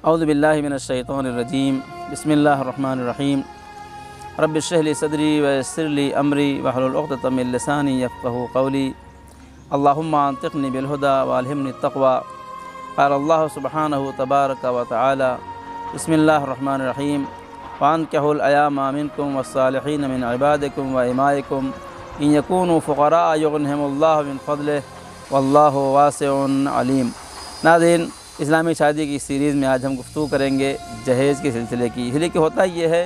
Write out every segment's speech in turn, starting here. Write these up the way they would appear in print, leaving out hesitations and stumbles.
اعوذ باللہ من الشیطان الرجیم بسم اللہ الرحمن الرحیم رب اشرح لی صدری ویسر لی امری واحلل عقدۃ من لسانی یفقہوا قولی اللہم انطقنی بالہدی والہمنی التقوی قال اللہ سبحانہ تبارک و تعالی بسم اللہ الرحمن الرحیم وانکحوا الایام منکم والصالحین من عبادکم وامائکم ان یکونوا فقراء یغنہم اللہ من فضلہ واللہ واسع علیم۔ ناظرین، اسلامی شادی کی سیریز میں آج ہم گفتگو کریں گے جہیز کے سلسلے کی، اس لیے کہ ہوتا یہ ہے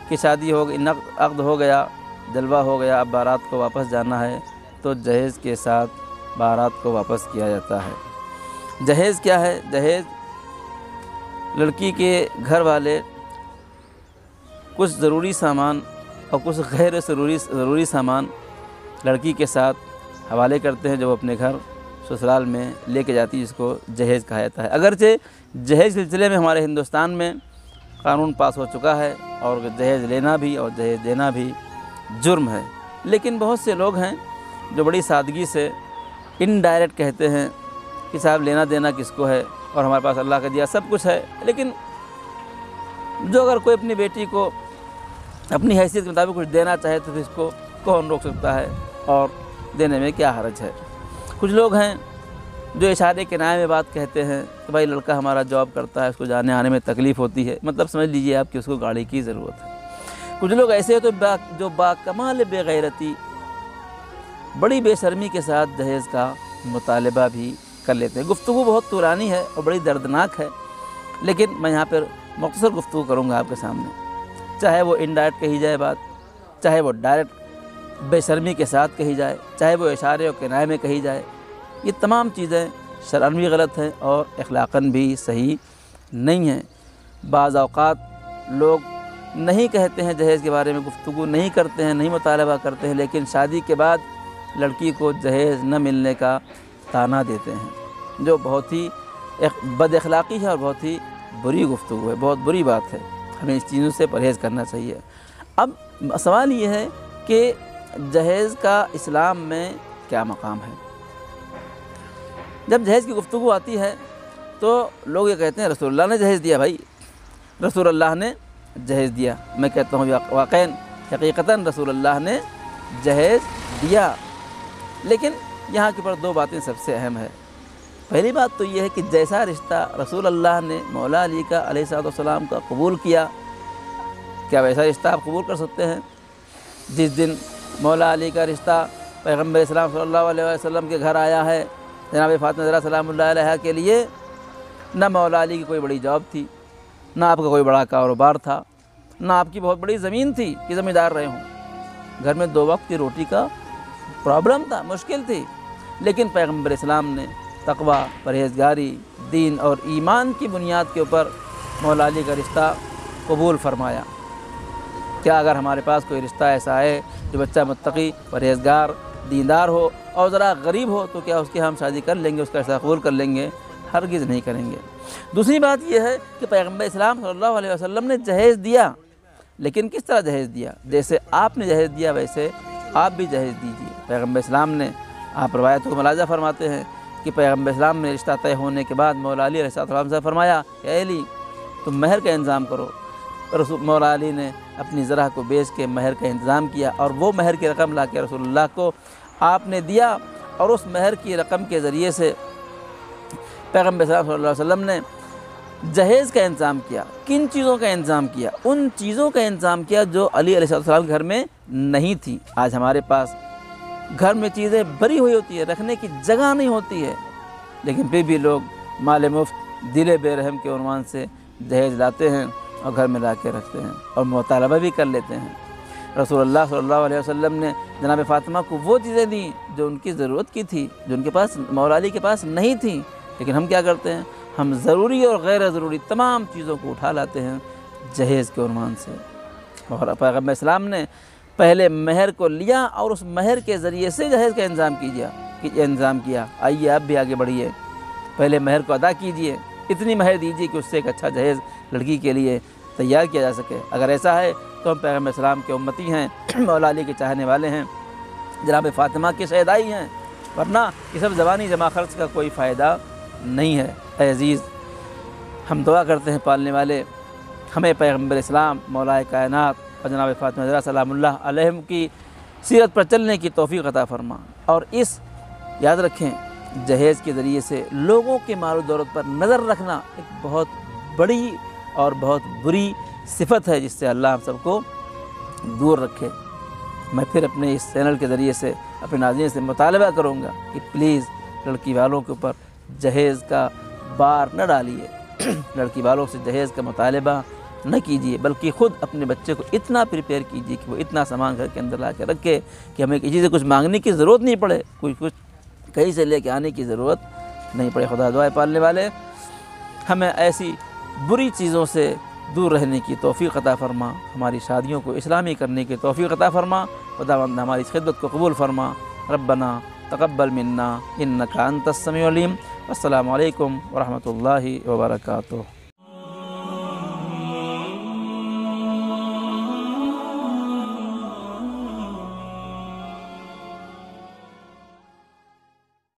کہ شادی ہو گئی، عقد ہو گیا، جلوہ ہو گیا، اب بارات کو واپس جانا ہے تو جہیز کے ساتھ بارات کو واپس کیا جاتا ہے۔ جہیز کیا ہے؟ جہیز لڑکی کے گھر والے کچھ ضروری سامان اور کچھ غیر ضروری سامان لڑکی کے ساتھ حوالے کرتے ہیں جو وہ اپنے گھر سسرال میں لے کے جاتی ہے، جس کو جہیز کہا جاتا ہے۔ اگرچہ جہیز سلسلے میں ہمارے ہندوستان میں قانون پاس ہو چکا ہے اور جہیز لینا بھی اور جہیز دینا بھی جرم ہے، لیکن بہت سے لوگ ہیں جو بڑی سادگی سے انڈائریکٹ کہتے ہیں کہ صاحب لینا دینا کس کو ہے اور ہمارے پاس اللہ کا دیا سب کچھ ہے۔ لیکن جو اگر کوئی اپنی بیٹی کو اپنی حیثیت کے مطابق کچھ دینا چاہے تو پھر اس کو کون روک سکتا ہے اور دینے میں کیا حرج ہے؟ کچھ لوگ ہیں جو اشارے کنایے میں بات کہتے ہیں کہ بھائی لڑکا ہمارا جاب کرتا ہے، اس کو جانے آنے میں تکلیف ہوتی ہے، مطلب سمجھ لیجئے آپ کہ اس کو گاڑی کی ضرورت ہے۔ کچھ لوگ ایسے تو جو باکمال بے غیرتی، بڑی بے شرمی کے ساتھ جہیز کا مطالبہ بھی کر لیتے ہیں۔ گفتگو بہت طولانی ہے اور بڑی دردناک ہے، لیکن میں یہاں پر مختصر گفتگو کروں گا آپ کے سامنے، چاہے وہ انڈائریکٹ کہی جائے بات، چاہے وہ ڈائریکٹ بے شرمی کے ساتھ کہی جائے، چاہے وہ اشارے اور کنایے میں کہی جائے، یہ تمام چیزیں شرعاً بھی غلط ہیں اور اخلاقاً بھی صحیح نہیں ہیں۔ بعض اوقات لوگ نہیں کہتے ہیں جہیز کے بارے میں، گفتگو نہیں کرتے ہیں، نہیں مطالبہ کرتے ہیں، لیکن شادی کے بعد لڑکی کو جہیز نہ ملنے کا طعنہ دیتے ہیں، جو بہت ہی بد اخلاقی ہے اور بہت ہی بری گفتگو ہے، بہت بری بات ہے۔ ہمیں اس چیزوں سے پرہیز کرنا چاہیے۔ اب سوال یہ ہے کہ جہیز کا اسلام میں کیا مقام ہے؟ جب جہیز کی گفتگو آتی ہے تو لوگ یہ کہتے ہیں رسول اللہ نے جہیز دیا۔ بھائی رسول اللہ نے جہیز دیا، میں کہتا ہوں واقعاً حقیقتاً رسول اللہ نے جہیز دیا، لیکن یہاں کے پر دو باتیں سب سے اہم ہے۔ پہلی بات تو یہ ہے کہ جیسا رشتہ رسول اللہ نے مولا علی کا علیہ السلام کا قبول کیا، کیا ویسا رشتہ آپ قبول کر سکتے ہیں؟ جس دن مولا علی کا رشتہ پیغمبر اسلام صلی اللہ علیہ وسلم کے گھر آیا ہے جناب فاطمہ زہرا سلام اللہ علیہا کے لیے، نہ مولا علی کی کوئی بڑی جاب تھی، نہ آپ کا کوئی بڑا کاروبار تھا، نہ آپ کی بہت بڑی زمین تھی کہ زمیندار رہے ہوں، گھر میں 2 وقت کی روٹی کا پرابلم تھا، مشکل تھی، لیکن پیغمبر اسلام نے تقوی، پرہیزگاری، دین اور ایمان کی بنیاد کے اوپر مولا علی کا رشتہ قبول فرمایا۔ کیا اگر ہمارے پاس کوئی رشتہ ایسا ہے جو بچہ متقی، پرہیزگار، دیندار ہو اور ذرا غریب ہو تو کیا اس کی ہم شادی کر لیں گے، اس کا رشتہ قبول کر لیں گے؟ ہرگز نہیں کریں گے۔ دوسری بات یہ ہے کہ پیغمبر اسلام صلی اللہ علیہ وسلم نے جہیز دیا، لیکن کس طرح جہیز دیا؟ جیسے آپ نے جہیز دیا ویسے آپ بھی جہیز دیجیے۔ پیغمبر اسلام نے، آپ روایتوں کو ملاحظہ فرماتے ہیں کہ پیغمبر اسلام نے رشتہ طے ہونے کے بعد مولا علی علیہ السلام سے فرمایا کہ اے علی تم مہر کا انتظام کرو۔ رسول مولا علی نے اپنی زرہ کو بیچ کے مہر کا انتظام کیا اور وہ مہر کی رقم لا کے رسول اللہ کو آپ نے دیا، اور اس مہر کی رقم کے ذریعے سے پیغمبر صلی اللہ علیہ وسلم نے جہیز کا انتظام کیا۔ کن چیزوں کا انتظام کیا؟ ان چیزوں کا انتظام کیا جو علی علیہ السلام کے گھر میں نہیں تھی۔ آج ہمارے پاس گھر میں چیزیں بھری ہوئی ہوتی ہے، رکھنے کی جگہ نہیں ہوتی ہے، لیکن پھر بھی لوگ مال مفت دل بے رحم کے عنوان سے جہیز لاتے ہیں اور گھر میں لا کے رکھتے ہیں اور مطالبہ بھی کر لیتے ہیں۔ رسول اللہ صلی اللہ علیہ وسلم نے جناب فاطمہ کو وہ چیزیں دیں جو ان کی ضرورت کی تھی، جو ان کے پاس مولا علی کے پاس نہیں تھیں، لیکن ہم کیا کرتے ہیں؟ ہم ضروری اور غیر ضروری تمام چیزوں کو اٹھا لاتے ہیں جہیز کے عنوان سے۔ اور پیغمبر اسلام نے پہلے مہر کو لیا اور اس مہر کے ذریعے سے جہیز کا انتظام کیا۔ آئیے آپ بھی آگے بڑھیے، پہلے مہر کو ادا کیجئے، اتنی مہر دیجیے کہ اس سے ایک اچھا جہیز لڑکی کے لیے تیار کیا جا سکے۔ اگر ایسا ہے تو ہم پیغمبر اسلام کے امتی ہیں، مولا علی کے چاہنے والے ہیں، جناب فاطمہ کے شہدائی ہیں، ورنہ یہ سب زبانی جمع خرچ کا کوئی فائدہ نہیں ہے۔ اے عزیز، ہم دعا کرتے ہیں پالنے والے ہمیں پیغمبر اسلام مولا کائنات اور جناب فاطمہ زہرا سلام اللہ علیہم کی سیرت پر چلنے کی توفیق عطا فرما۔ اور اس یاد رکھیں جہیز کے ذریعے سے لوگوں کے مال و دولت پر نظر رکھنا ایک بہت بڑی اور بہت بری صفت ہے جس سے اللہ ہم سب کو دور رکھے۔ میں پھر اپنے اس چینل کے ذریعے سے اپنے ناظرین سے مطالبہ کروں گا کہ پلیز لڑکی والوں کے اوپر جہیز کا بار نہ ڈالیے، لڑکی والوں سے جہیز کا مطالبہ نہ کیجیے، بلکہ خود اپنے بچے کو اتنا پریپیئر کیجیے کہ وہ اتنا سامان گھر کے اندر لا کے رکھے کہ ہمیں کسی سے کچھ مانگنے کی ضرورت نہیں پڑے، کچھ کہیں سے لے کے آنے کی ضرورت نہیں پڑے۔ خدا دعائے پالنے والے ہمیں ایسی بری چیزوں سے دور رہنے کی توفیق عطا فرما، ہماری شادیوں کو اسلامی کرنے کی توفیق عطا فرما، خداوند ہماری اس خدمت کو قبول فرما۔ ربنا تقبل منا انک انت السمیع العلیم۔ السلام علیکم ورحمۃ اللہ وبرکاتہ۔